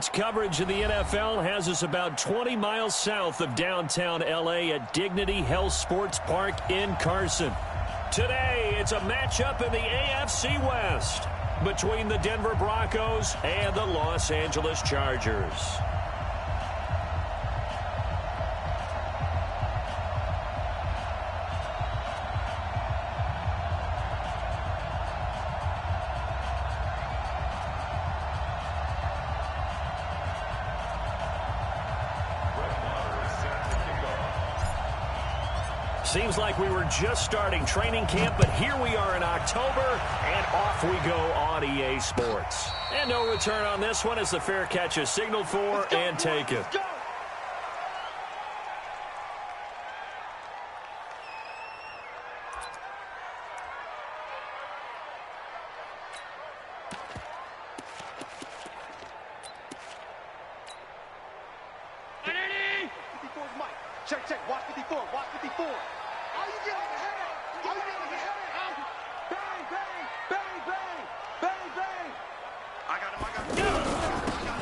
Coverage of the NFL has us about 20 miles south of downtown L.A. at Dignity Health Sports Park in Carson. Today, it's a matchup in the AFC West between the Denver Broncos and the Los Angeles Chargers. Seems like we were just starting training camp, but here we are in October, and off we go on EA Sports. And no return on this one as the fair catch is signaled for and taken. Check, check, watch 54, watch 54. Are you getting ahead? Are you getting ahead? Bang, bang, bang, bang, bang, bang. I got him.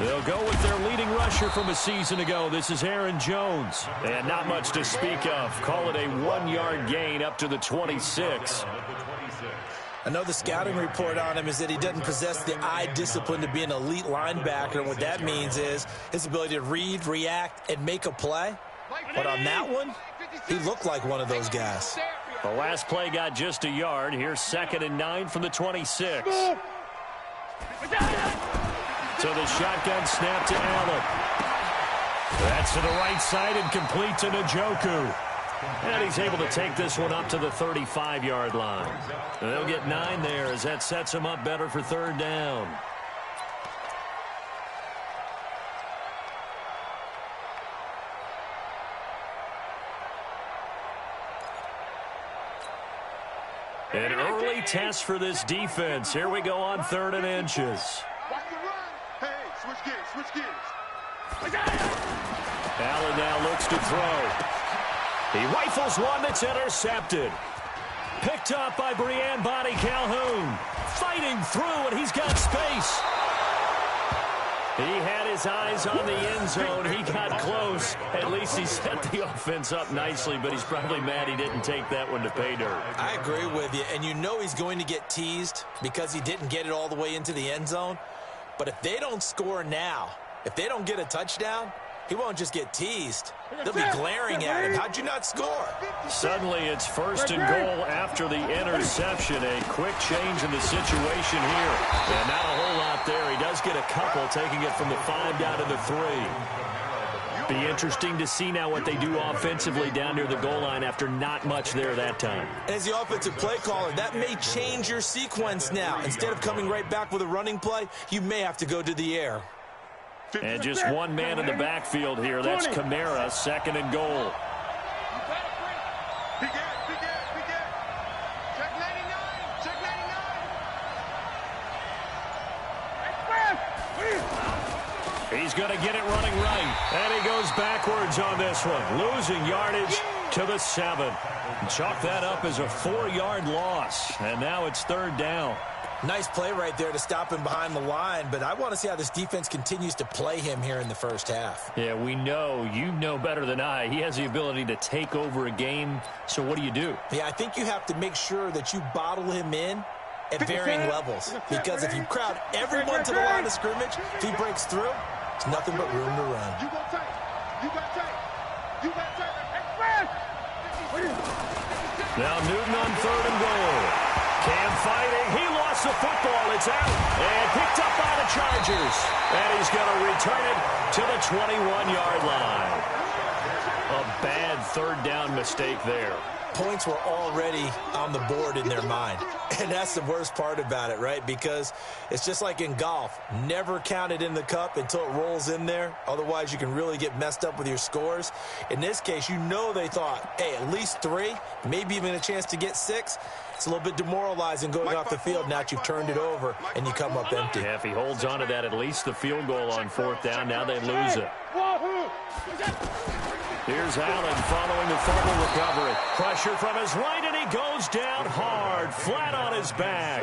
They'll go with their leading rusher from a season ago. This is Aaron Jones. And not much to speak of. Call it a 1-yard gain up to the 26. I know the scouting report on him is that he doesn't possess the eye discipline to be an elite linebacker. And what that means is his ability to read, react, and make a play. But on that one, he looked like one of those guys. The last play got just a yard. Here's 2nd and 9 from the 26. So the shotgun snap to Allen. That's to the right side and complete to Njoku. And he's able to take this one up to the 35-yard line. They'll get 9 there as that sets him up better for 3rd down. An early test for this defense. Here we go on 3rd and inches. Watch the run. Hey, switch gears, switch gears. Allen now looks to throw. He rifles one that's intercepted. Picked up by Brian Body Calhoun. Fighting through, and he's got space. He had his eyes on the end zone. He got close. At least he set the offense up nicely, but he's probably mad he didn't take that one to pay dirt. I agree with you, and you know he's going to get teased because he didn't get it all the way into the end zone. But if they don't score now, if they don't get a touchdown, he won't just get teased. They'll be glaring at him. How'd you not score? Suddenly it's 1st and goal after the interception. A quick change in the situation here. And not a whole lot there. He does get a couple, taking it from the 5 down to the 3. Be interesting to see now what they do offensively down near the goal line after not much there that time. As the offensive play caller, that may change your sequence now. Instead of coming right back with a running play, you may have to go to the air. And just one man in the backfield here. That's Kamara, 2nd and goal. Check 99, check 99. He's going to get it running right. And he goes backwards on this one. Losing yardage to the 7. Chalk that up as a 4-yard loss. And now it's 3rd down. Nice play right there to stop him behind the line, but I want to see how this defense continues to play him here in the first half. Yeah, we know. You know better than I. He has the ability to take over a game, so what do? Yeah, I think you have to make sure that you bottle him in at varying levels, because if you crowd everyone to the line of scrimmage, if he breaks through, it's nothing but room to run. You got tape. You got tape. You got tape. Now Newton on 3rd and goal. Cam fighting. He lost the football. It's out. And picked up by the Chargers. And he's going to return it to the 21-yard line. A bad 3rd down mistake there. Points were already on the board in their mind. And that's the worst part about it, right? Because it's just like in golf. Never count it in the cup until it rolls in there. Otherwise, you can really get messed up with your scores. In this case, you know they thought, hey, at least 3, maybe even a chance to get 6. It's a little bit demoralizing going off the field now that you've turned it over and you come up empty. Yeah, if he holds on to that, at least the field goal on 4th down. Now they lose it. Here's Allen following the fumble recovery. Pressure from his right, and he he goes down hard, flat on his back.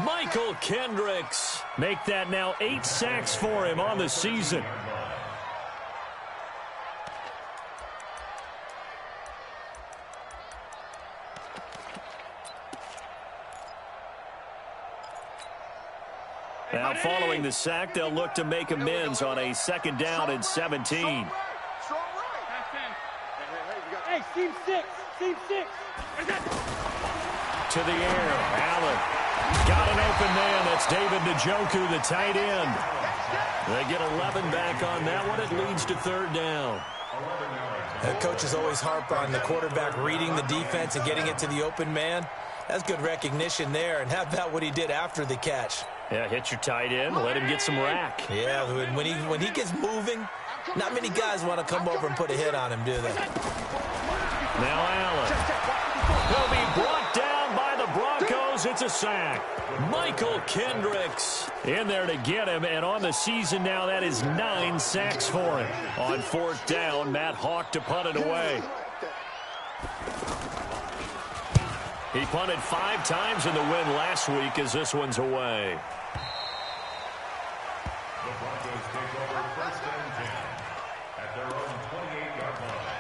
Michael Kendricks. Make that now 8 sacks for him on the season. Now following the sack, they'll look to make amends on a 2nd down and 17. Hey, team 6. Team 6. To the air, Allen. Got an open man. That's David Njoku, the tight end. They get 11 back on that one. It leads to 3rd down. The coaches always harp on the quarterback reading the defense and getting it to the open man. That's good recognition there. And how about what he did after the catch? Yeah, hit your tight end, let him get some rack. Yeah, when he gets moving, not many guys want to come over and put a hit on him, do they? Now Allen. He'll be brought down by the Broncos. It's a sack. Michael Kendricks in there to get him, and on the season now, that is 9 sacks for him. On 4th down, Matt Hawk to punt it away. He punted 5 times in the win last week as this one's away. The Broncos take over 1st and 10 at their own 28-yard line.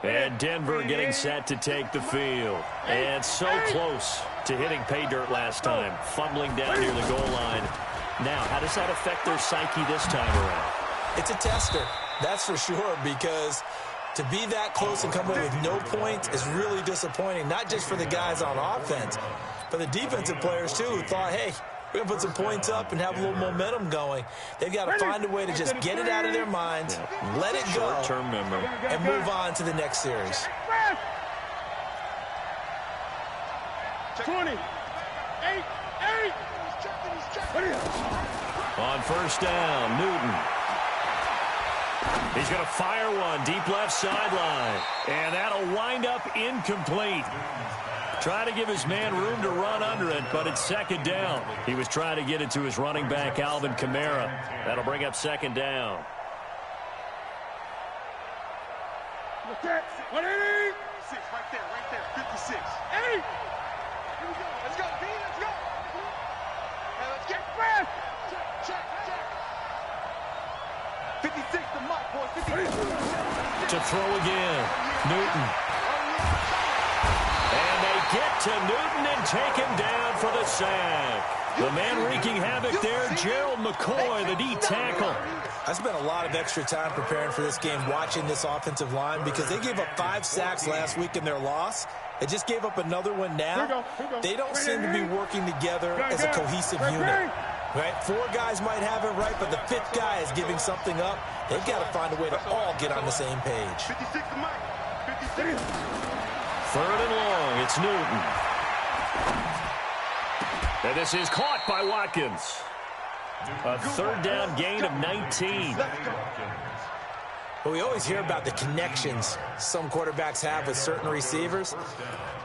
And Denver getting set to take the field. And so close to hitting pay dirt last time. Fumbling down near the goal line. Now, how does that affect their psyche this time around? It's a tester, that's for sure, because to be that close and come away with no points is really disappointing, not just for the guys on offense, but the defensive players, too, who thought, hey, we're going to put some points up and have a little momentum going. They've got to find a way to just get it out of their minds, let it go, short-term memory, and move on to the next series. 20. 8. On 1st down, Newton. He's going to fire one deep left sideline. And that'll wind up incomplete. Trying to give his man room to run under it, but it's 2nd down. He was trying to get it to his running back, Alvin Kamara. That'll bring up 2nd down. 180. 6 right there. 56. 8. Let's go, B, let's go. Now let's get fast. Check. 56 to Mike, boys. 56. To throw again. Newton. And they get to Newton and take him down for the sack. The man wreaking havoc there, Gerald McCoy, the D tackle. I spent a lot of extra time preparing for this game, watching this offensive line, because they gave up 5 sacks last week in their loss. They just gave up another one now. They don't seem to be working together as a cohesive unit. Right? 4 guys might have it right, but the 5th guy is giving something up. They've got to find a way to all get on the same page. 56 to Mike. 56. 3rd and long, it's Newton. And this is caught by Watkins. A 3rd down gain of 19. But we always hear about the connections some quarterbacks have with certain receivers.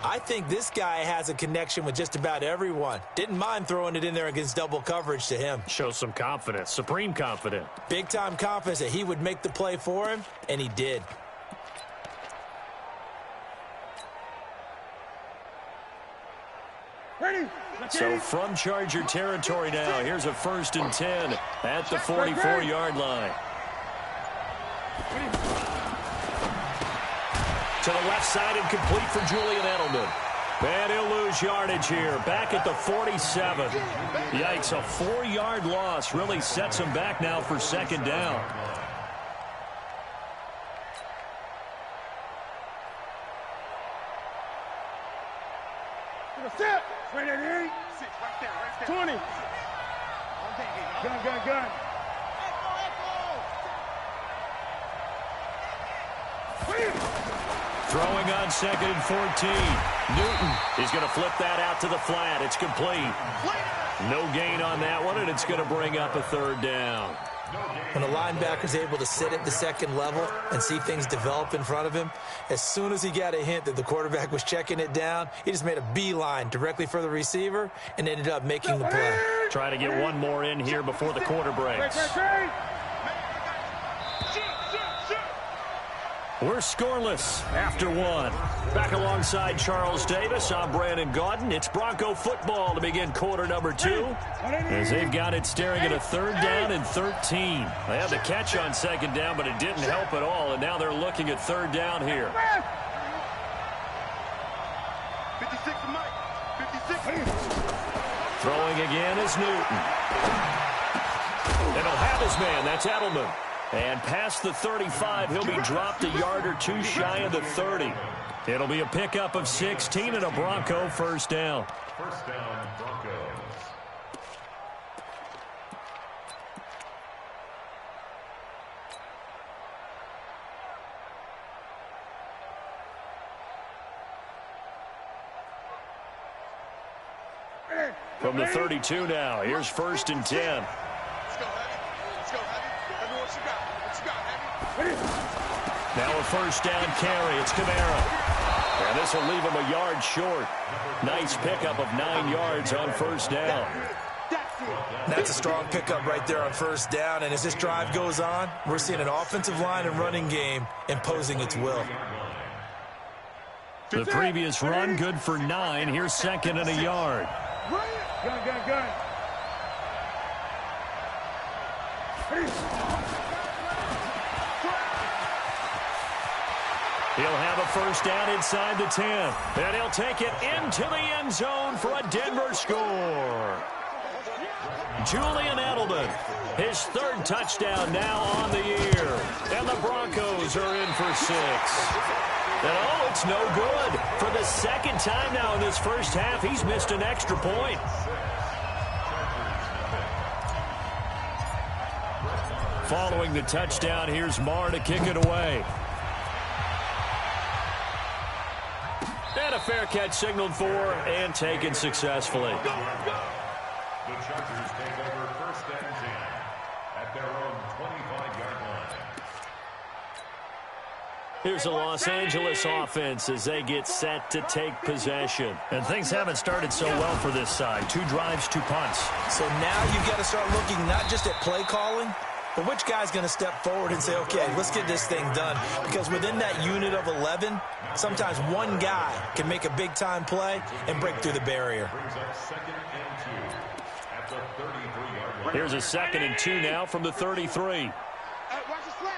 I think this guy has a connection with just about everyone. Didn't mind throwing it in there against double coverage to him. Shows some confidence, supreme confidence. Big-time confidence that he would make the play for him, and he did. Ready. So from Charger territory now, here's a 1st and 10 at the 44-yard line. To the left side and complete for Julian Edelman. And he'll lose yardage here. Back at the 47. Yikes, a 4-yard loss really sets him back now for 2nd down. Set. 28. 6 right there. 20. Gun. Throwing on 2nd and 14. Newton is going to flip that out to the flat. It's complete. No gain on that one, and it's going to bring up a 3rd down. When a linebacker's able to sit at the second level and see things develop in front of him, as soon as he got a hint that the quarterback was checking it down, he just made a beeline directly for the receiver and ended up making the play. Try to get one more in here before the quarter breaks. We're scoreless after one. Back alongside Charles Davis, I'm Brandon Gaudin. It's Bronco football to begin quarter number 2, as they've got it staring at a 3rd down and 13. They had the catch on 2nd down, but it didn't help at all, and now they're looking at 3rd down here. 56 Mike. 56. Throwing again is Newton. And he'll have his man. That's Edelman. And past the 35, he'll be dropped a yard or two shy of the 30. It'll be a pickup of 16 and a Bronco first down. First down, Broncos. From the 32 now, here's 1st and 10. Let's go, Heavy. Let's go, Heavy. Heavy, what you got? What you got, Heavy? Now a 1st down carry. It's Kamara. And this will leave him a yard short. Nice pickup of 9 yards on 1st down. That's a strong pickup right there on 1st down, and as this drive goes on, we're seeing an offensive line and running game imposing its will. The previous run, good for 9. Here's 2nd and a yard. Gun. He'll have a 1st down inside the 10. And he'll take it into the end zone for a Denver score. Julian Edelman, his 3rd touchdown now on the year. And the Broncos are in for 6. And oh, it's no good. For the 2nd time now in this first half, he's missed an extra point. Following the touchdown, here's Marr to kick it away. And a fair catch signaled for and taken successfully. The Chargers take over 1st and 10 at their own 25-yard line. Here's a Los Angeles offense as they get set to take possession. And things haven't started so well for this side. 2 drives, 2 punts. So now you've got to start looking not just at play calling, but which guy's going to step forward and say, okay, let's get this thing done. Because within that unit of 11, sometimes one guy can make a big-time play and break through the barrier. Brings up 2nd and 2 at the 33-yard line. Here's a 2nd and 2 now from the 33. Watch the slant.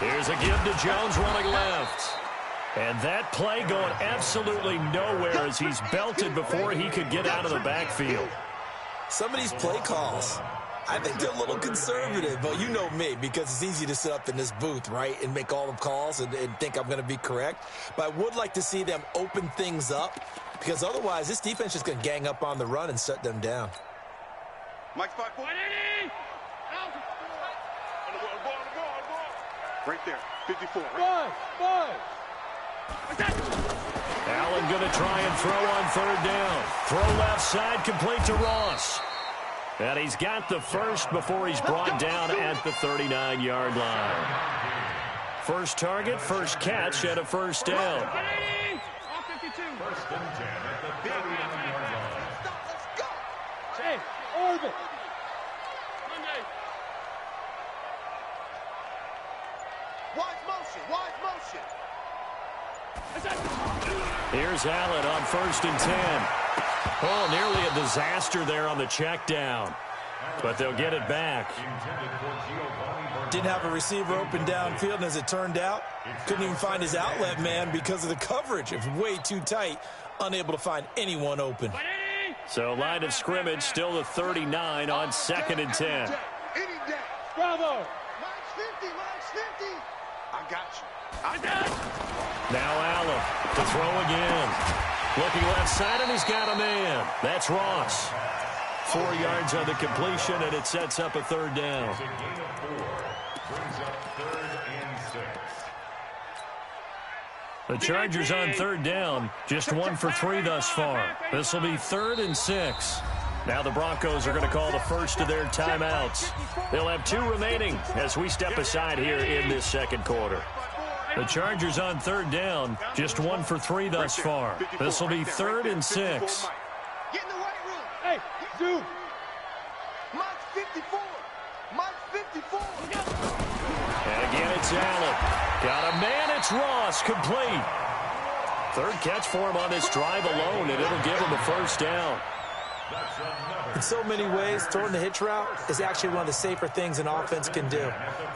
Here's a give to Jones running left. And that play going absolutely nowhere as he's belted before he could get out of the backfield. Some of these play calls, I think they're a little conservative. But you know me, because it's easy to sit up in this booth, right, and make all the calls and think I'm going to be correct. But I would like to see them open things up, because otherwise this defense is going to gang up on the run and shut them down. Mike 5 4. Right there, 54. Right. Allen going to try and throw on 3rd down. Throw left side, complete to Ross. And he's got the first before he's brought down at the 39-yard line. First target, first catch, and a 1st down. 1st and 10 at the 39-yard line. Let's go. Hey, orbit. Wide motion. Here's Allen on 1st and 10. Oh, nearly a disaster there on the check down. But they'll get it back. Didn't have a receiver open downfield, and as it turned out, couldn't even find his outlet man because of the coverage. It was way too tight, unable to find anyone open. So line of scrimmage still the 39 on 2nd and 10. Bravo. Mine's 50. I got you. Now Allen to throw again. Looking left side, and he's got a man. That's Ross. 4 yards on the completion, and it sets up a 3rd down. It's a gain of 4. Brings up 3rd and 6. The Chargers on 3rd down, just 1 for 3 thus far. This will be 3rd and 6. Now the Broncos are going to call the first of their timeouts. They'll have 2 remaining as we step aside here in this second quarter. The Chargers on third down, just 1 for 3 thus far. This will be 3rd and 6. Get in the right room. Hey, dude. Mike's 54. Mike's 54. And again, it's Allen. Got a man, it's Ross, complete. 3rd catch for him on this drive alone, and it'll give him a first down. In so many ways, throwing the hitch route is actually one of the safer things an offense can do.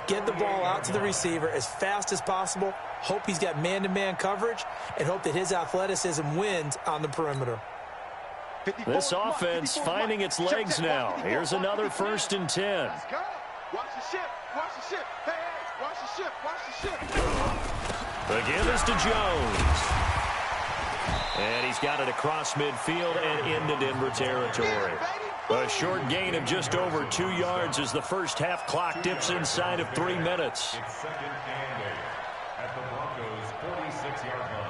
Get the ball out to the receiver as fast as possible, hope he's got man-to-man coverage, and hope that his athleticism wins on the perimeter. This offense finding its legs now. Here's another 1st and 10. Watch the ship. Watch the ship. Hey, watch the ship. Watch the ship. The give is to Jones. And he's got it across midfield and into Denver territory. A short gain of just over 2 yards as the first half clock dips inside of 3 minutes. It's 2nd and 8 at the Broncos' 46-yard line.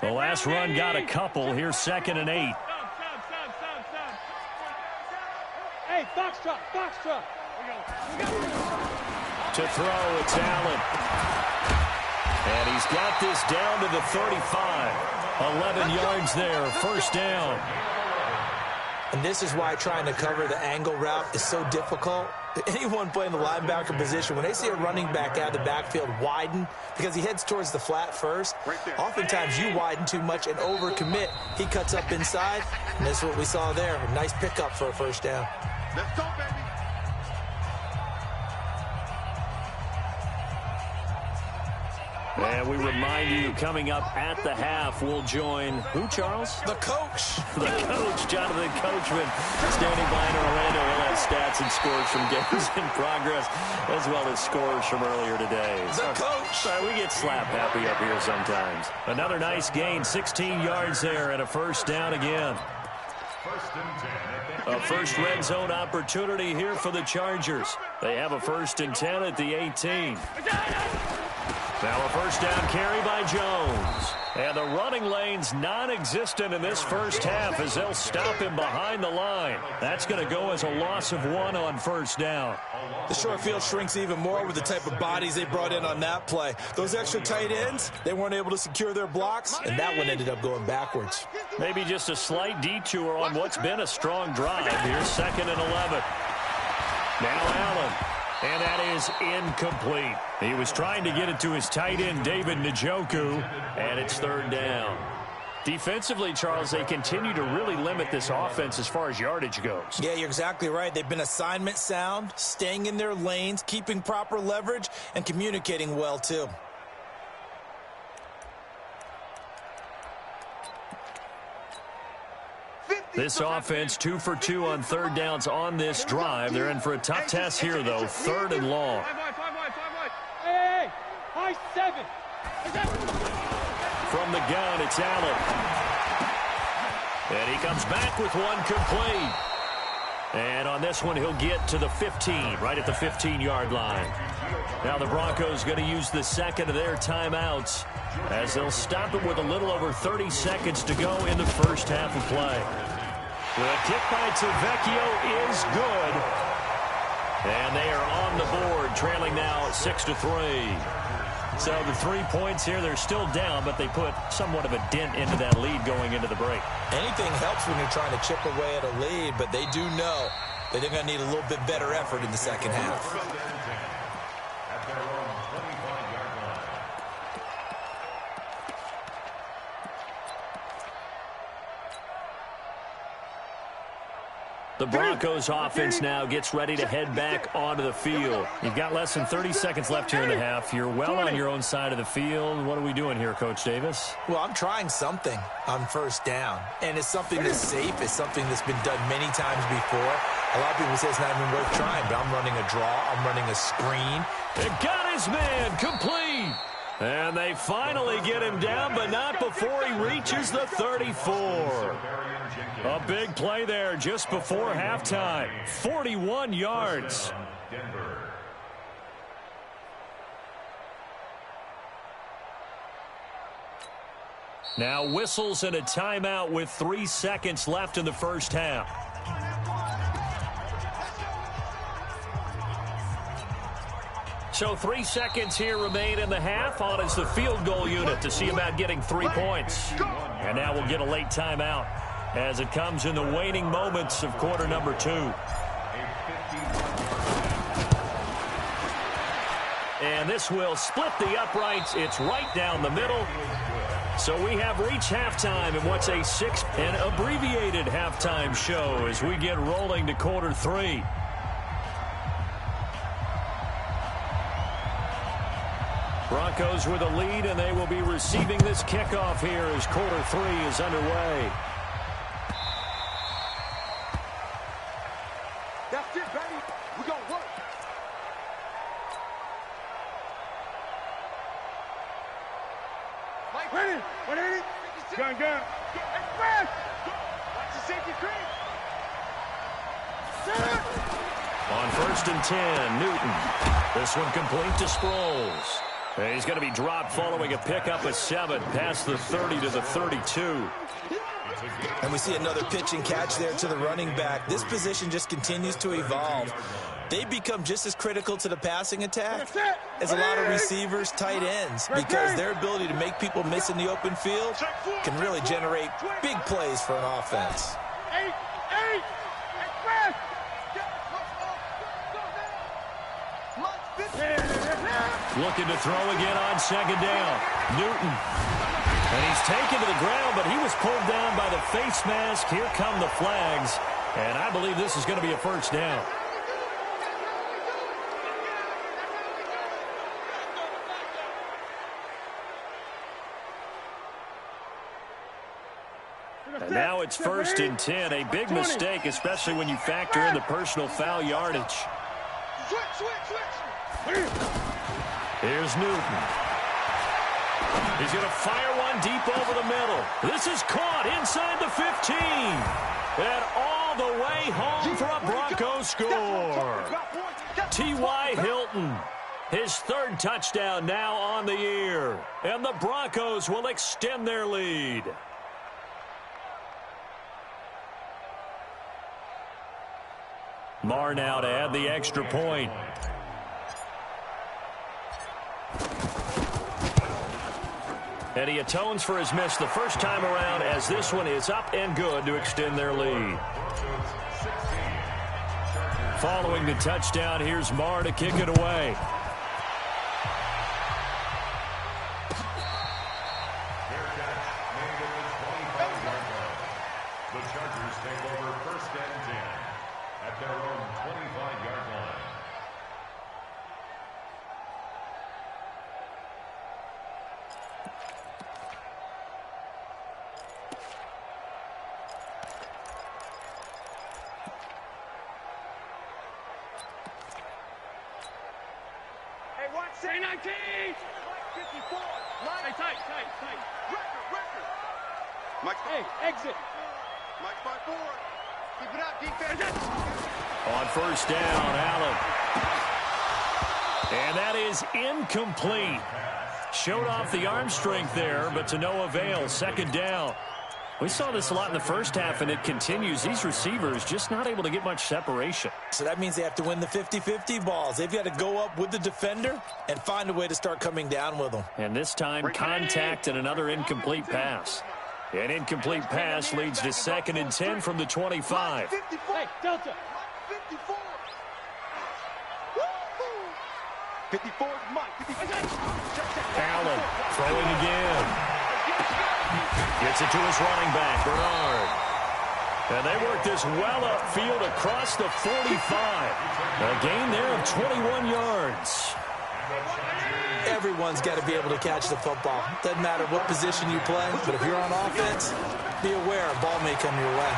The last run got a couple. Here's 2nd and 8. Hey, Foxtrot, Foxtrot. To throw, it's Allen. And he's got this down to the 35. 11 yards there, first down. And this is why trying to cover the angle route is so difficult. Anyone playing the linebacker position, when they see a running back out of the backfield widen because he heads towards the flat first, oftentimes you widen too much and overcommit. He cuts up inside, and that's what we saw there. A nice pickup for a first down. Let's go, baby. And we remind you, coming up at the half, we'll join who, Charles? The coach. The coach, Jonathan Coachman, standing by in Orlando. We'll have stats and scores from games in progress, as well as scores from earlier today. The coach. Sorry, we get slap happy up here sometimes. Another nice gain, 16 yards there, and a first down again. 1st and 10 at the A first red zone opportunity here for the Chargers. They have a 1st and 10 at the 18. Now a first down carry by Jones. And the running lane's non-existent in this first half as they'll stop him behind the line. That's going to go as a loss of 1 on first down. The short field shrinks even more with the type of bodies they brought in on that play. Those extra tight ends, they weren't able to secure their blocks, and that one ended up going backwards. Maybe just a slight detour on what's been a strong drive. Here's 2nd and 11. Now Allen. And that is incomplete. He was trying to get it to his tight end, David Njoku, and it's 3rd down. Defensively, Charles, they continue to really limit this offense as far as yardage goes. Yeah, you're exactly right. They've been assignment sound, staying in their lanes, keeping proper leverage, and communicating well, too. This offense 2 for 2 on 3rd downs on this drive. They're in for a tough test here, though. 3rd and long. Hey, high 7. From the gun, it's Allen. And he comes back with one complete. And on this one, he'll get to the 15, right at the 15-yard line. Now the Broncos going to use the 2nd of their timeouts as they'll stop it with a little over 30 seconds to go in the first half of play. The kick by Tavecchio is good. And they are on the board, trailing now 6-3. So the 3 points here, they're still down, but they put somewhat of a dent into that lead going into the break. Anything helps when you're trying to chip away at a lead, but they do know that they're going to need a little bit better effort in the second half. at their own 25-yard line. The Broncos offense now gets ready to head back onto the field. You've got less than 30 seconds left here in the half. You're well on your own side of the field. What are we doing here, Coach Davis? Well, I'm trying something on first down, and it's something that's safe. It's something that's been done many times before. A lot of people say it's not even worth trying, but I'm running a draw. I'm running a screen. It got his man complete. And they finally get him down, but not before he reaches the 34. A big play there just before halftime. 41 yards. Now whistles and a timeout with 3 seconds left in the first half. So 3 seconds here remain in the half. On is the field goal unit to see about getting 3 points. And now we'll get a late timeout as it comes in the waning moments of quarter number 2. And this will split the uprights. It's right down the middle. So we have reached halftime in what's an abbreviated halftime show as we get rolling to quarter 3. Broncos with a lead, and they will be receiving this kickoff here as quarter 3 is underway. That's it, baby. We gonna work. Mike, ready? 180. Gun. Express. Watch the safety screen. Center. On 1st and 10, Newton. This one complete to Sproles. He's going to be dropped following a pickup of 7 past the 30 to the 32. And we see another pitch and catch there to the running back. This position just continues to evolve. They become just as critical to the passing attack as a lot of receivers, tight ends, because their ability to make people miss in the open field can really generate big plays for an offense. 8. Express. Looking to throw again on 2nd down. Newton. And he's taken to the ground, but he was pulled down by the face mask. Here come the flags. And I believe this is going to be a first down. And now it's 1st and 10. A big mistake, especially when you factor in the personal foul yardage. Here's Newton. He's going to fire one deep over the middle. This is caught inside the 15. And all the way home for a Broncos score. T.Y. Hilton, his 3rd touchdown now on the year. And the Broncos will extend their lead. Marr now to add the extra point. And he atones for his miss the first time around as this one is up and good to extend their lead. Following the touchdown, here's Marr to kick it away. The Chargers take over 1st and 10 at their own 25-yard line. Hey, watch say 19. 54. Hey, tight. Record. Mike, hey, exit. Mike 5-4. Keep it up, defense. On 1st down, Allen. And that is incomplete. Showed off the arm strength there, but to no avail. 2nd down. We saw this a lot in the first half, and it continues. These receivers just not able to get much separation. So that means they have to win the 50-50 balls. They've got to go up with the defender and find a way to start coming down with them. And this time, contact and another incomplete pass. An incomplete pass leads to 2nd and 10 from the 25. 54. Hey, Delta. 54. 54 is Mike. 54. Allen throwing again. Gets it to his running back, Bernard. And they work this well upfield across the 45. A gain there of 21 yards. Everyone's got to be able to catch the football. Doesn't matter what position you play, but if you're on offense, be aware a ball may come your way.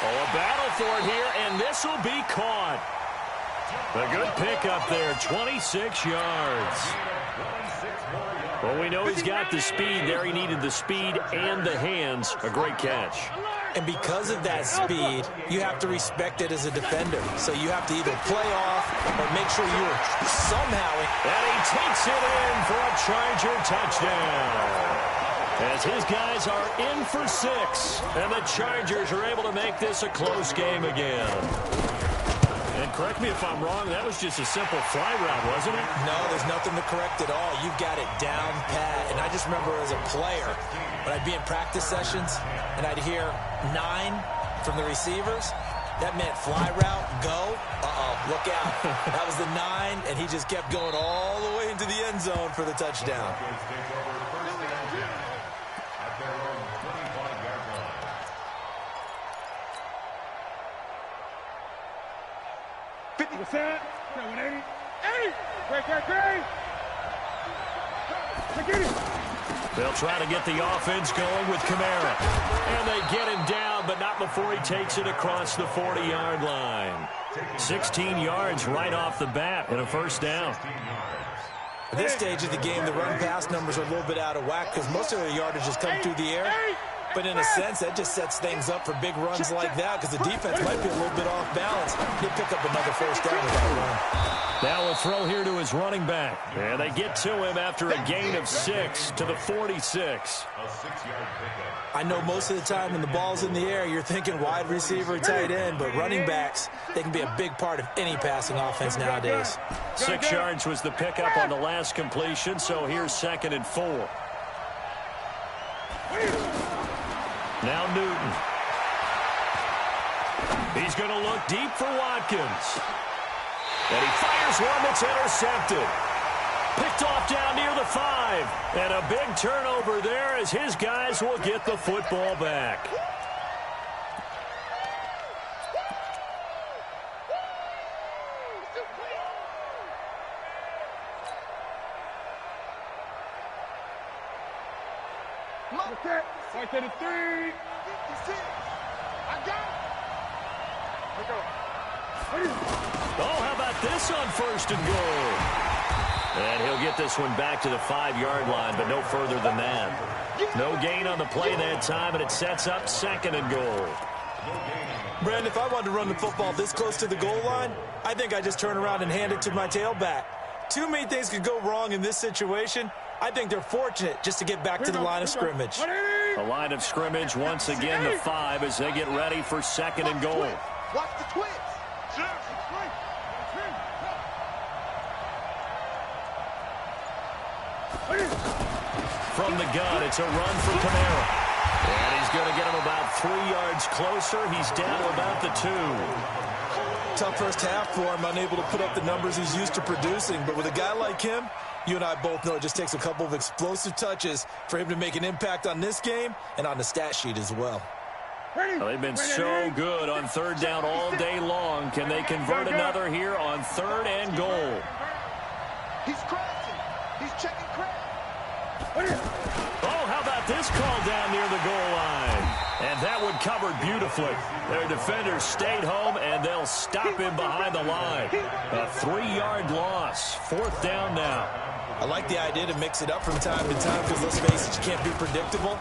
Oh, a battle for it here, and this will be caught. A good pickup there, 26 yards. 26 more yards. Well, we know he's got the speed there. He needed the speed and the hands. A great catch. And because of that speed, you have to respect it as a defender. So you have to either play off or make sure you're somehow in. And he takes it in for a Charger touchdown. As his guys are in for 6. And the Chargers are able to make this a close game again. And correct me if I'm wrong, that was just a simple fly route, wasn't it? No, there's nothing to correct at all. You've got it down pat. And I just remember as a player, when I'd be in practice sessions and I'd hear 9 from the receivers, that meant fly route, go. Look out. That was the 9, and he just kept going all the way into the end zone for the touchdown. What's that? 180. 80. Great. They'll try to get the offense going with Kamara. And they get him down, but not before he takes it across the 40-yard line. 16 yards right off the bat and a first down. At this stage of the game, the run-pass numbers are a little bit out of whack because most of their yardage has come through the air. But in a sense, that just sets things up for big runs like that because the defense might be a little bit off balance. He'll pick up another first down with that run. Now we'll throw here to his running back. And they get to him after a gain of 6 to the 46. I know most of the time when the ball's in the air, you're thinking wide receiver, tight end, but running backs, they can be a big part of any passing offense nowadays. 6 yards was the pickup on the last completion, so here's 2nd and 4. Now Newton. He's going to look deep for Watkins. And he fires one that's intercepted. Picked off down near the 5. And a big turnover there as his guys will get the football back. Right to the 3. 56. I got it. Oh, how about this on 1st and goal? And he'll get this one back to the 5-yard line, but no further than that. No gain on the play that time, and it sets up 2nd and goal. Brandon, if I wanted to run the football this close to the goal line, I think I just turn around and hand it to my tailback. Too many things could go wrong in this situation. I think they're fortunate just to get back to the line of scrimmage. The line of scrimmage, once again, the 5 as they get ready for 2nd and goal. Watch the twins. From the gun, it's a run for Kamara. And he's going to get him about 3 yards closer. He's down to about the 2. Tough first half for him, unable to put up the numbers he's used to producing. But with a guy like him, you and I both know it just takes a couple of explosive touches for him to make an impact on this game and on the stat sheet as well. Well, they've been so good on 3rd down all day long. Can they convert another here on 3rd and goal? He's crashing. He's checking crash. Oh, how about this call down near the goal line? And that one covered beautifully. Their defenders stayed home, and they'll stop him behind the line. A 3-yard loss. 4th down now. I like the idea to mix it up from time to time because, let's face it, you can't be predictable.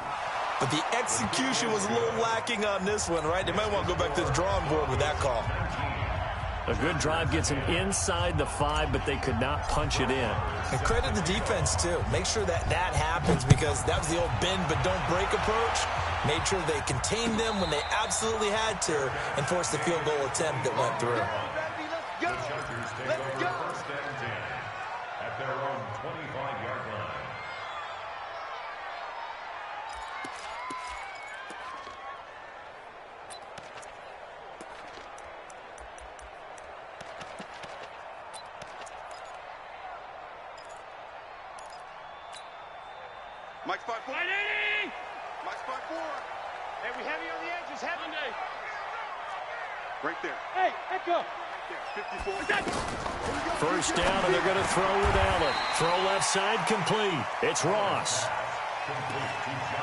But the execution was a little lacking on this one, right? They might want to go back to the drawing board with that call. A good drive gets them inside the 5, but they could not punch it in. And credit the defense, too. Make sure that that happens because that was the old bend but don't break approach. Made sure they contained them when they absolutely had to and forced the field goal attempt that went through. The Chargers take over 1st and 10 at their own 25-yard line. Mike's 5-4. Mike's 5-4. Hey, we heavy on the edges, heavy. Right there. Hey, let go. Right there. 54. First down, and they're going to throw with Allen. Throw left side complete. It's Ross.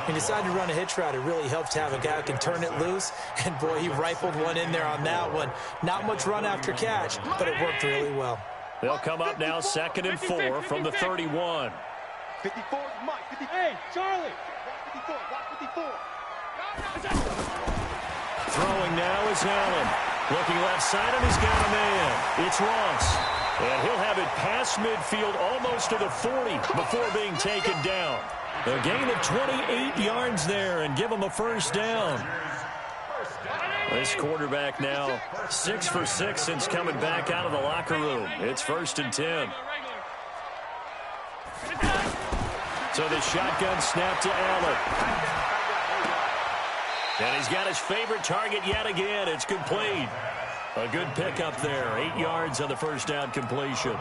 He decided to run a hitch route. It really helps to have a guy who can turn it loose. And, boy, he rifled one in there on that one. Not much run after catch, but it worked really well. They'll come up now 2nd and 4 from the 31. 54 is Mike. 54. Hey, Charlie. Watch 54. Watch 54. Throwing now is Allen. Looking left side, and he's got a man. It's Ross. And he'll have it past midfield almost to the 40 before being taken down. A gain of 28 yards there and give him a first down. This quarterback now 6 for 6 since coming back out of the locker room. It's 1st and 10. So the shotgun snap to Allen. And he's got his favorite target yet again. It's complete. A good pickup there. 8 yards on the first down completion.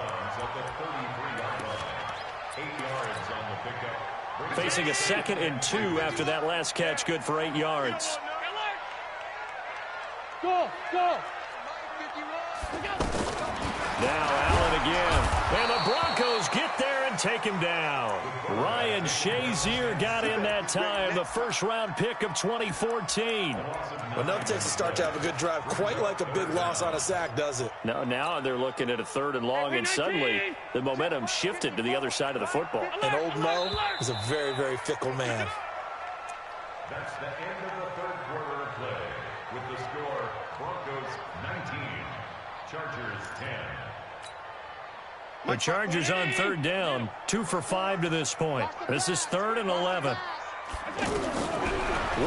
Facing a 2nd and 2 after that last catch. Good for 8 yards. Go, go. Now Allen again. And the Broncos get there and take him down. Ryan Shazier got in that time, the first-round pick of 2014. Well, nothing takes a start to have a good drive, quite like a big loss on a sack, does it? Now they're looking at a 3rd and long, and suddenly the momentum shifted to the other side of the football. And old Mo is a very, very fickle man. That's the end of the 3rd quarter of play. With the score, Broncos 19, Chargers 10. The Chargers on 3rd down, 2 for 5 to this point. This is 3rd and 11.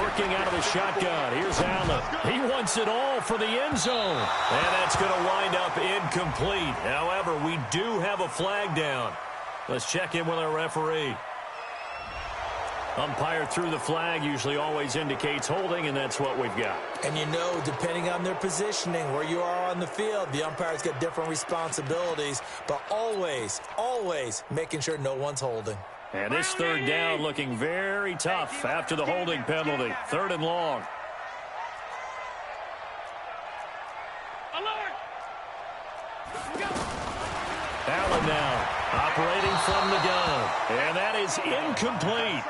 Working out of the shotgun. Here's Allen. He wants it all for the end zone. And that's going to wind up incomplete. However, we do have a flag down. Let's check in with our referee. Umpire threw the flag, usually always indicates holding, and that's what we've got. And you know, depending on their positioning, where you are on the field, the umpires get different responsibilities, but always, always making sure no one's holding. And this 3rd down looking very tough after the holding penalty. 3rd and long. Allen now operating from the gun. And that is incomplete.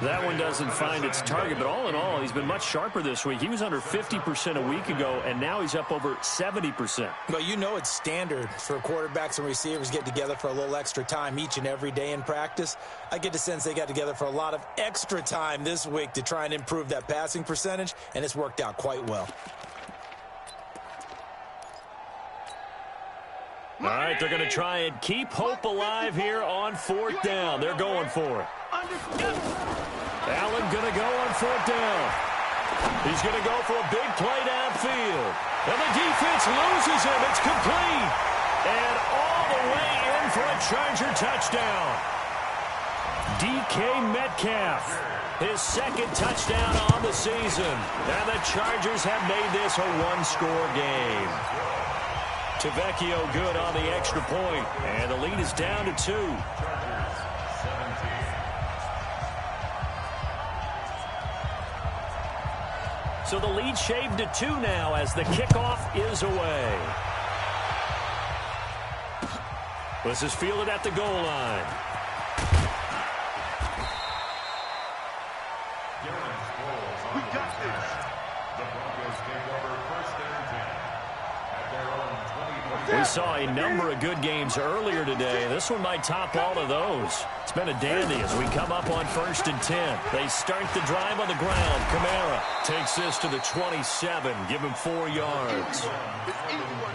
That one doesn't find its target, but all in all, he's been much sharper this week. He was under 50% a week ago, and now he's up over 70%. Well, you know it's standard for quarterbacks and receivers get together for a little extra time each and every day in practice. I get the sense they got together for a lot of extra time this week to try and improve that passing percentage, and it's worked out quite well. All right, they're going to try and keep hope alive here on 4th down. They're going for it. Allen going to go on 4th down. He's going to go for a big play downfield. And the defense loses him. It's complete. And all the way in for a Charger touchdown. DK Metcalf, his 2nd touchdown on the season. And the Chargers have made this a one-score game. Tavecchio good on the extra point. And the lead is down to 2. So the lead shaved to 2 now as the kickoff is away. This is fielded at the goal line. We got this. The Broncos take over 1st and 10 at their own 20. We saw a number of good games earlier today. This one might top all of those. It's been a dandy as we come up on 1st and 10. They start the drive on the ground. Kamara takes this to the 27. Give him 4 yards. All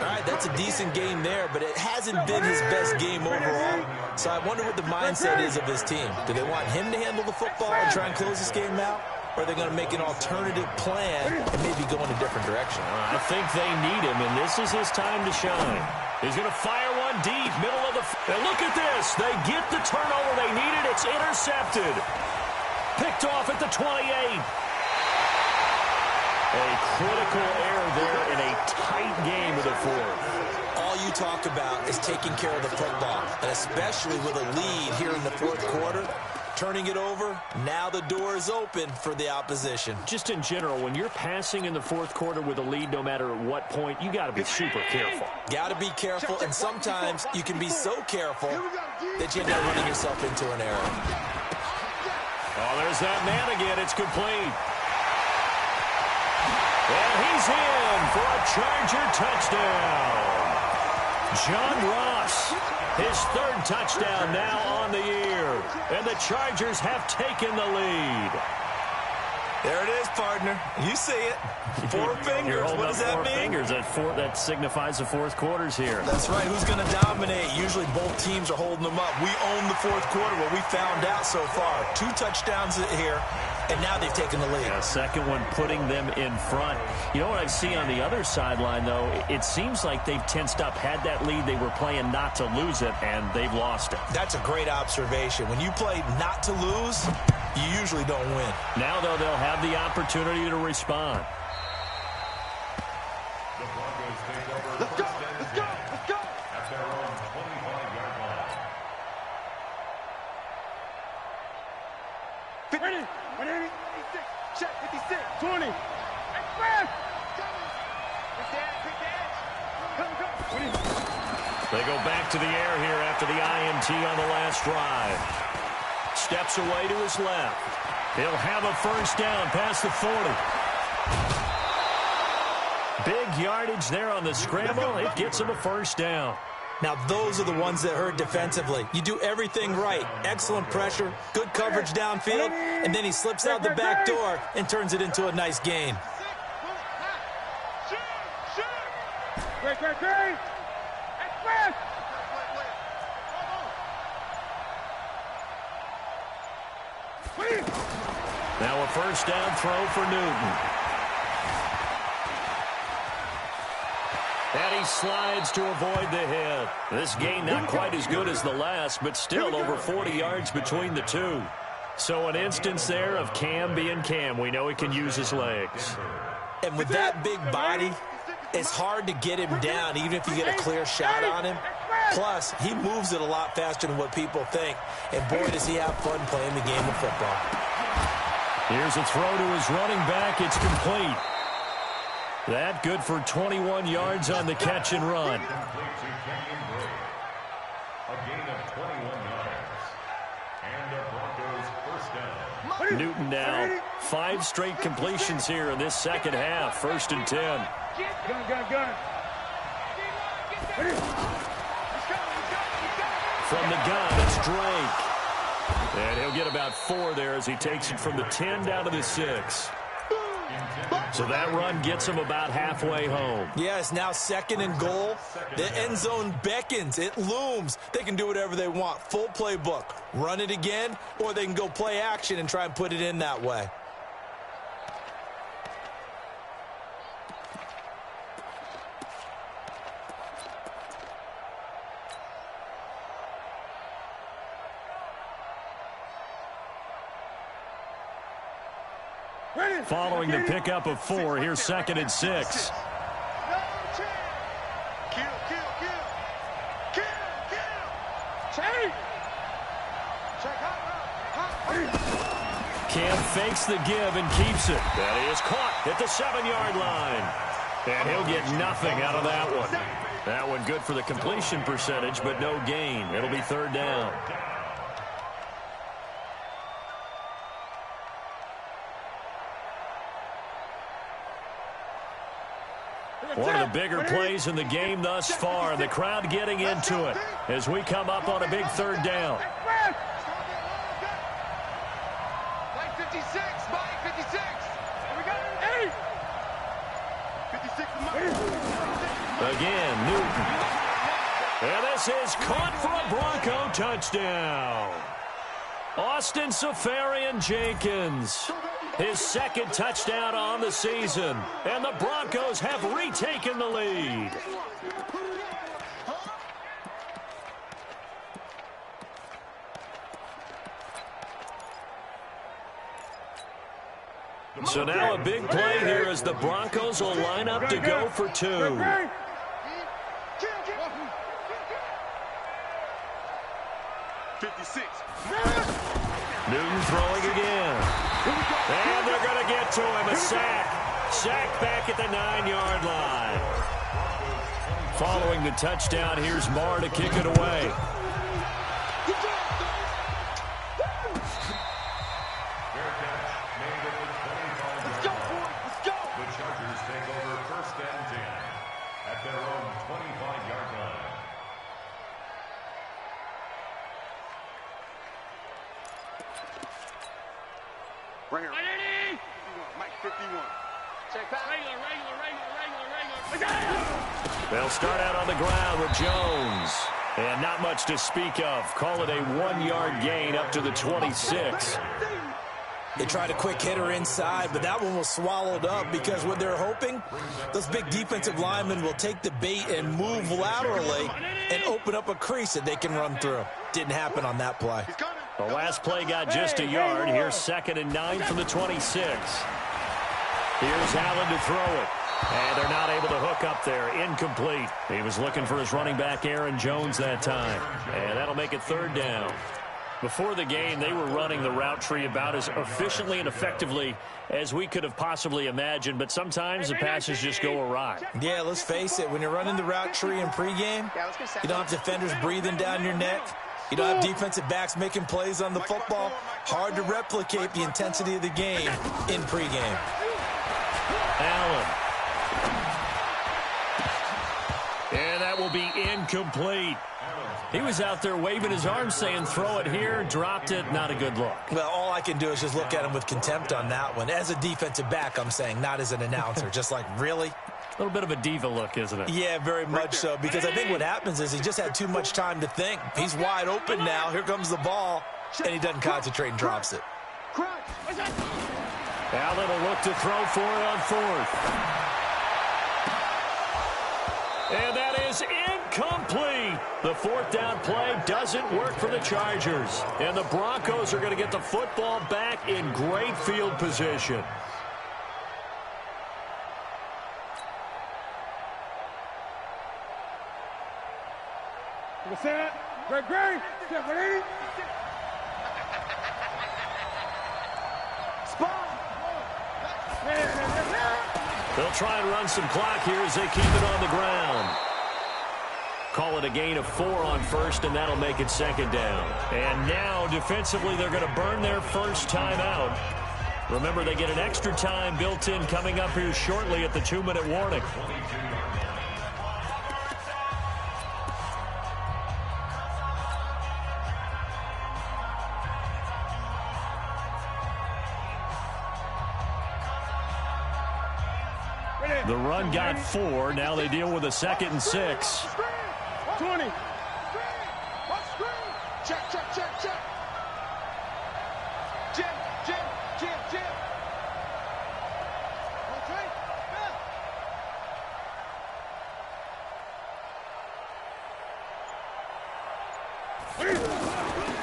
right, that's a decent game there, but it hasn't been his best game overall. So I wonder what the mindset is of his team. Do they want him to handle the football and try and close this game out? Or are they going to make an alternative plan and maybe go in a different direction? I think they need him, and this is his time to shine. He's going to fire one deep, middle of the... And look at this. They get the turnover they needed. It's intercepted. Picked off at the 28. A critical error there in a tight game of the 4th. All you talk about is taking care of the football, and especially with a lead here in the 4th quarter. Turning it over, now the door is open for the opposition. Just in general, when you're passing in the 4th quarter with a lead, no matter at what point, you got to be super careful. Got to be careful, and sometimes you can be so careful that you end up running yourself into an error. Oh, there's that man again. It's complete. And he's in for a Charger touchdown. John Ross His third touchdown now on the year. And the Chargers have taken the lead. There it is, partner. You see it. 4 fingers. What does that mean? 4 fingers. That signifies the fourth quarter's here. That's right. Who's going to dominate? Usually both teams are holding them up. We own the fourth quarter. What we found out so far. 2 touchdowns here, and now they've taken the lead. A second one putting them in front. You know what I see on the other sideline, though? It seems like they've tensed up. Had that lead, they were playing not to lose it, and they've lost it. That's a great observation. When you play not to lose, you usually don't win. Now, though, they'll have the opportunity to respond. The Broncos take over Let's go, first and let's go, 10 let's go. at their own 25-yard line. 50, 56, check, 56, 20. Express! Quick dash. Come. They go back to the air here after the INT on the last drive. Steps away to his left. He'll have a first down past the 40. Big yardage there on the scramble. It gets him a first down. Now, those are the ones that hurt defensively. You do everything right. Excellent pressure, good coverage downfield, and then he slips out the back door and turns it into a nice gain. Great. Express! Now a first down throw for Newton. And he slides to avoid the hit. This gain not quite as good as the last, but still over 40 yards between the two. So an instance there of Cam being Cam. We know he can use his legs. And with that big body, it's hard to get him down, even if you get a clear shot on him. Plus, he moves it a lot faster than what people think. And boy, does he have fun playing the game of football. Here's a throw to his running back. It's complete. That good for 21 yards on the catch and run. Complete to Kenyon Drake. A gain of 21 yards. And the Broncos first down. Newton now 5 straight completions here in this second half. 1st and 10. Gun. From the gun, it's Drake. And he'll get about 4 there as he takes it from the 10 down to the 6. So that run gets him about halfway home. Yeah, it's now 2nd and goal. The end zone beckons. It looms. They can do whatever they want. Full playbook. Run it again, or they can go play action and try and put it in that way. Following the pickup of 4, here's 2nd and 6. Cam fakes the give and keeps it. That is caught at the 7-yard line. And he'll get nothing out of that one. That one good for the completion percentage, but no gain. It'll be 3rd down. One of the bigger plays in the game thus far. The crowd getting into it as we come up on a big 3rd down. Mike 56. We got 8. 56 Again, Newton. And this is caught for a Bronco touchdown. Austin Safarian-Jenkins. His 2nd touchdown on the season. And the Broncos have retaken the lead. So now a big play here as the Broncos will line up to go for 2. 56. Newton throwing again. And they're going to get to him. A sack. Sack back at the 9-yard line. Following the touchdown, here's Marr to kick it away. Let's go. The Chargers take over 1st and 10 at their own 25-yard line. Right here. Mike 51. Check back. They'll start out on the ground with Jones. And not much to speak of. Call it a 1-yard gain up to the 26. They tried a quick hitter inside, but that one was swallowed up because what they're hoping, those big defensive linemen will take the bait and move laterally and open up a crease that they can run through. Didn't happen on that play. The last play got just a yard. Here's 2nd and 9 from the 26. Here's Allen to throw it. And they're not able to hook up there. Incomplete. He was looking for his running back, Aaron Jones, that time. And that'll make it 3rd down. Before the game, they were running the route tree about as efficiently and effectively as we could have possibly imagined, but sometimes the passes just go awry. Yeah, let's face it. When you're running the route tree in pregame, you don't have defenders breathing down your neck. You don't have defensive backs making plays on the football. Hard to replicate the intensity of the game in pregame. Allen. And that will be incomplete. He was out there waving his arms saying, throw it here, dropped it, not a good look. Well, all I can do is just look at him with contempt on that one. As a defensive back, I'm saying, not as an announcer. Just like, really? A little bit of a diva look, isn't it? Yeah, very much so, because I think what happens is he just had too much time to think. He's wide open now. Here comes the ball, and he doesn't concentrate and drops it. Allen will look to throw for it on 4th. And that is incomplete. The 4th down play doesn't work for the Chargers. And the Broncos are going to get the football back in great field position. Great. They'll try and run some clock here as they keep it on the ground. Call it a gain of 4 on 1st, and that'll make it 2nd down. And now, defensively, they're going to burn their first time out. Remember, they get an extra time built in coming up here shortly at the 2-minute warning. The run got 4. Now they deal with a 2nd and 6. 20. Check. Jim. Okay.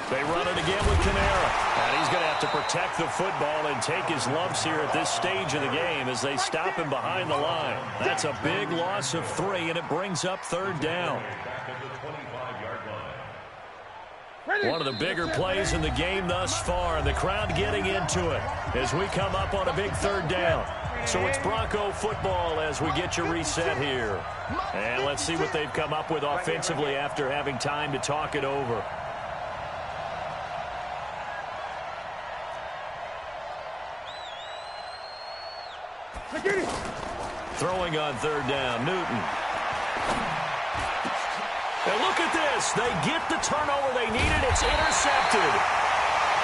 They run it again with Kamara. And he's going to have to protect the football and take his lumps here at this stage of the game as they stop him behind the line. That's a big loss of 3, and it brings up 3rd down. One of the bigger plays in the game thus far, and the crowd getting into it as we come up on a big 3rd down. So it's Bronco football as we get you reset here. And let's see what they've come up with offensively after having time to talk it over. Throwing on 3rd down, Newton. And look at this. They get the turnover they needed. It's intercepted.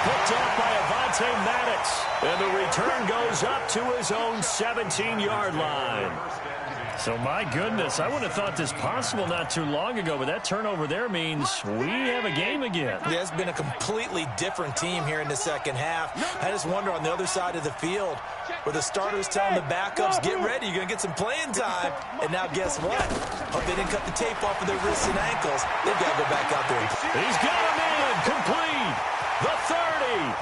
Picked up by Avonte Maddox. And the return goes up to his own 17-yard line. So, my goodness, I would have thought this possible not too long ago, but that turnover there means we have a game again. Yeah, it's been a completely different team here in the second half. I just wonder on the other side of the field where the starters telling the backups, get ready, you're going to get some playing time. And now guess what? Hope they didn't cut the tape off of their wrists and ankles. They've got to go back out there. He's got him in. Complete. The 30.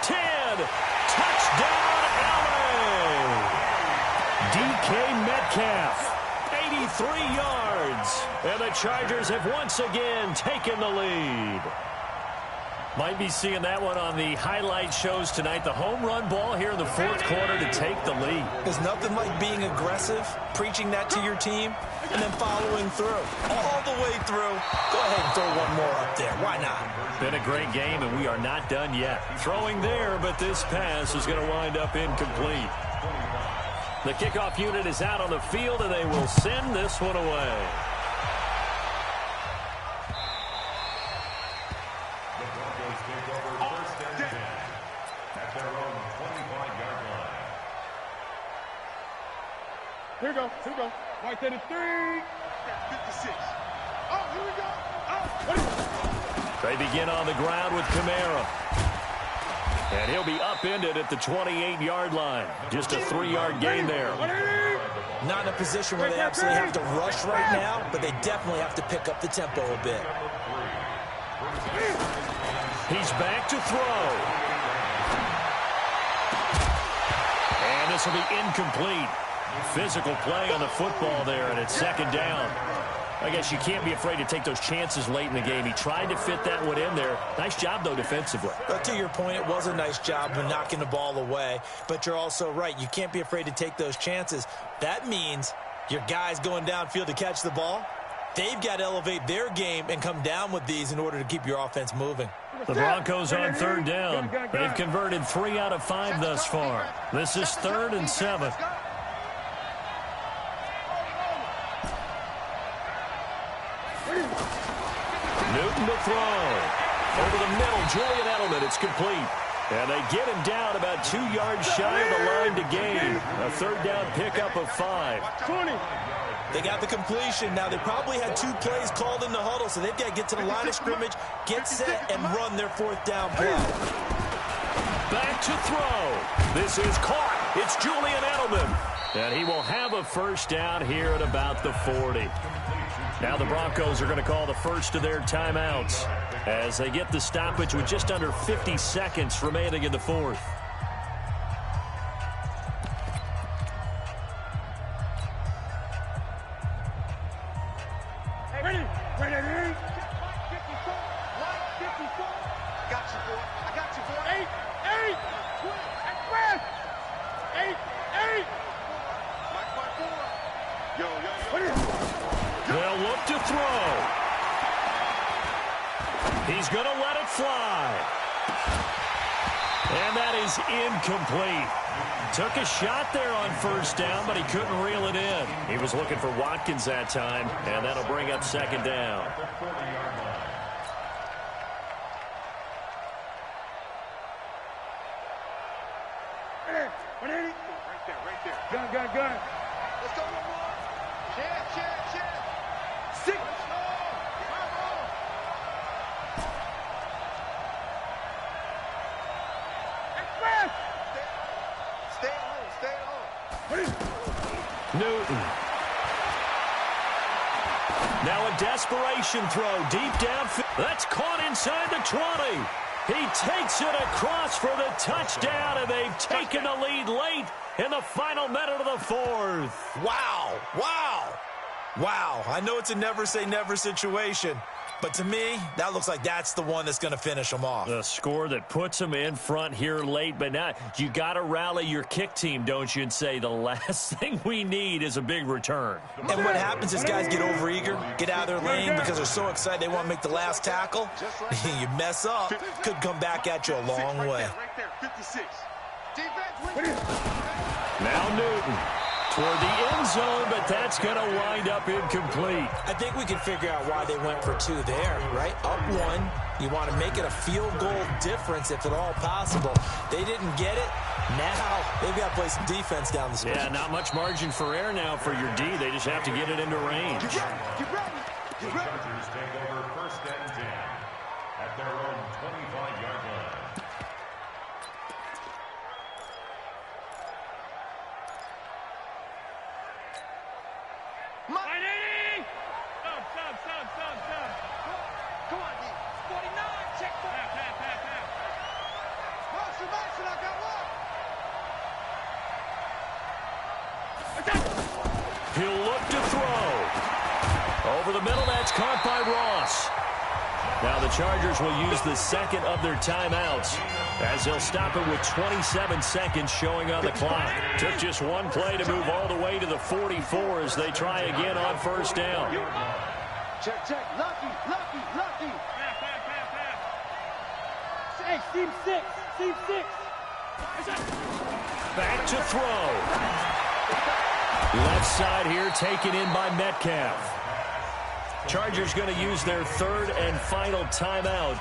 10. Touchdown, LA. DK Metcalf, 83 yards. And the Chargers have once again taken the lead. Might be seeing that one on the highlight shows tonight. The home run ball here in the 4th quarter to take the lead. There's nothing like being aggressive, preaching that to your team, and then following through. All the way through. Go ahead and throw one more up there. Why not? Been a great game, and we are not done yet. Throwing there, but this pass is going to wind up incomplete. The kickoff unit is out on the field, and they will send this one away. The Broncos take over 1st and 10 at their own 25-yard line. Here we go. Here we go. Right there to 3. 56. Oh, here we go. Oh. They begin on the ground with Kamara. And he'll be upended at the 28-yard line. Just a 3-yard gain there. Not in a position where they absolutely have to rush right now, but they definitely have to pick up the tempo a bit. He's back to throw. And this will be incomplete. Physical play on the football there, and it's second down. I guess you can't be afraid to take those chances late in the game. He tried to fit that one in there. Nice job, though, defensively. But to your point, it was a nice job of knocking the ball away. But you're also right. You can't be afraid to take those chances. That means your guys going downfield to catch the ball, they've got to elevate their game and come down with these in order to keep your offense moving. The Broncos on third down. They've converted 3 out of 5 thus far. This is 3rd and 7. Newton to throw. Over the middle, Julian Edelman. It's complete. And they get him down about 2 yards shy of the line to gain. A third down pickup of 5. 20. They got the completion. Now, they probably had 2 plays called in the huddle, so they've got to get to the line of scrimmage, get set, and run their 4th down play. Back to throw. This is caught. It's Julian Edelman. And he will have a first down here at about the 40. Now the Broncos are going to call the first of their timeouts as they get the stoppage with just under 50 seconds remaining in the 4th. Ready. Ready. 54. Right 54. Got you, boy. I got you, boy. 8. Express. 8. Mike 4. Yo. They'll look to throw. He's going to let it fly. And that is incomplete. Took a shot there on first down, but he couldn't reel it in. He was looking for Watkins that time, and that'll bring up second down. Right there. Gun. Let's go, one more. Chance. 6. Express. Stay at home. Newton. Now a desperation throw deep downfield. That's caught inside the 20. He takes it across for the touchdown, and they've taken the lead late in the final minute of the 4th. Wow. I know it's a never-say-never situation, but to me, that looks like that's the one that's going to finish them off. The score that puts them in front here late, but now you got to rally your kick team, don't you, and say the last thing we need is a big return. And what happens is guys get overeager, get out of their lane because they're so excited they want to make the last tackle. You mess up, could come back at you a long way. Right there. 56. Defense. Now Newton toward the end zone, but that's going to wind up incomplete. I think we can figure out why they went for 2 there, right? Up 1. You want to make it a field goal difference if at all possible. They didn't get it. Now they've got to play some defense down the stretch. Yeah, not much margin for error now for your D. They just have to get it into range. Get ready. The Chargers take over 1st and 10 at their own 25-yard line. Stop. Come on, D. 49. Check. Pass. Motion. I got one. He'll look to throw. Over the middle, that's caught by Ross. Now the Chargers will use the second of their timeouts as they'll stop it with 27 seconds showing on the clock. Took just one play to move all the way to the 44 as they try again on first down. Check. Lucky. Hey, Team 6. Back to throw. Left side here taken in by Metcalf. Chargers going to use their 3rd and final timeout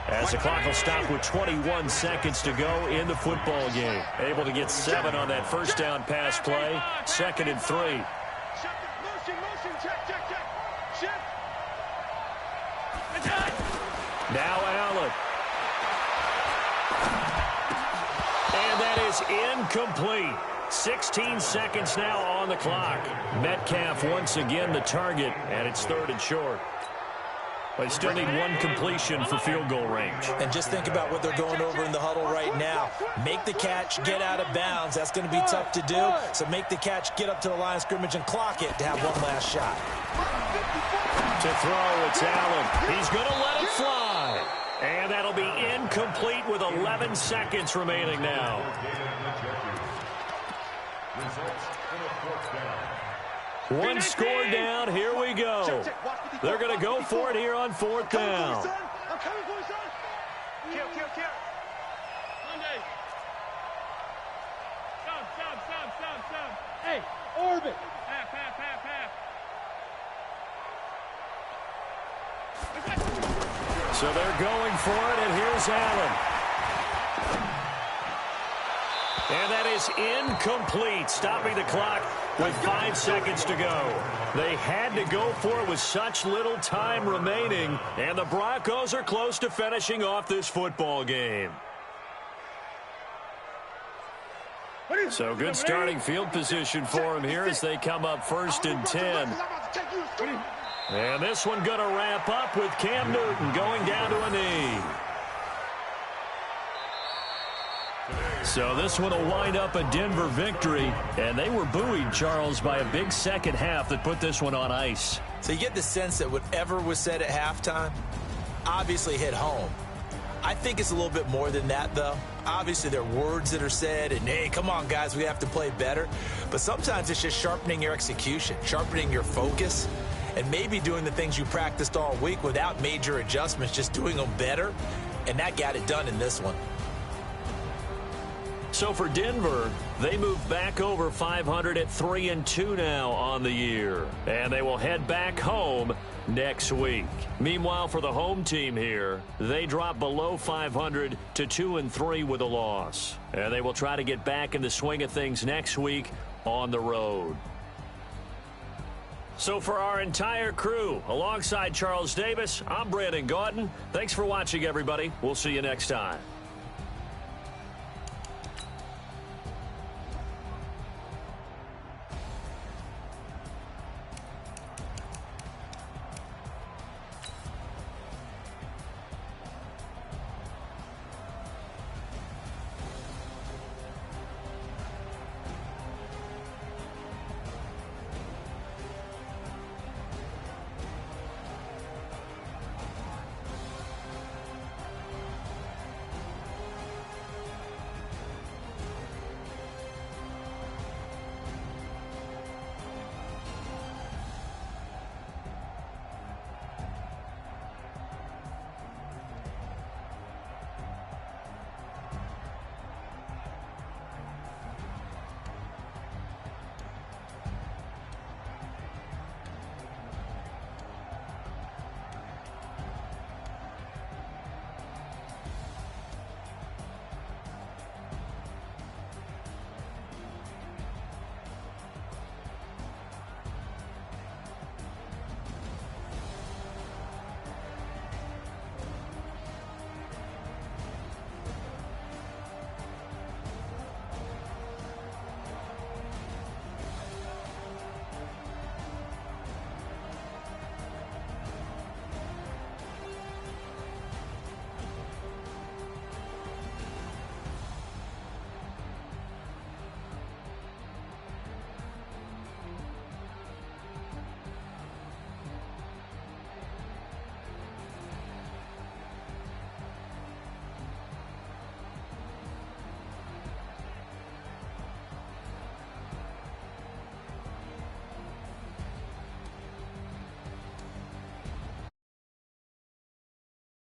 As the clock will stop with 21 seconds to go in the football game. Able to get 7 on that first down pass play. 2nd and 3. Motion, check. Shift. Now Allen. And that is incomplete. 16 seconds now on the clock. Metcalf once again the target, and it's 3rd and short. They still need 1 completion for field goal range. And just think about what they're going over in the huddle right now. Make the catch, get out of bounds. That's going to be tough to do. So make the catch, get up to the line of scrimmage, and clock it to have one last shot. To throw, it's Allen. He's going to let it fly. And that'll be incomplete with 11 seconds remaining now. One score down. Here we go. They're going to go for it here on 4th down. I'm coming for you, son. Kill. Monday. Stop. Hey, orbit. Half. So they're going for it, and here's Allen. And that is incomplete, stopping the clock with 5 seconds to go. They had to go for it with such little time remaining, and the Broncos are close to finishing off this football game. So good starting field position for them here as they come up 1st and 10. And this one going to wrap up with Cam Newton going down to a knee. So this one will wind up a Denver victory, and they were buoyed, Charles, by a big second half that put this one on ice. So you get the sense that whatever was said at halftime obviously hit home. I think it's a little bit more than that, though. Obviously, there are words that are said, and, hey, come on, guys, we have to play better. But sometimes it's just sharpening your execution, sharpening your focus, and maybe doing the things you practiced all week without major adjustments, just doing them better, and that got it done in this one. So for Denver, they move back over 500 at 3-2 now on the year. And they will head back home next week. Meanwhile, for the home team here, they drop below 500 to 2-3 with a loss. And they will try to get back in the swing of things next week on the road. So for our entire crew, alongside Charles Davis, I'm Brandon Gaudin. Thanks for watching, everybody. We'll see you next time.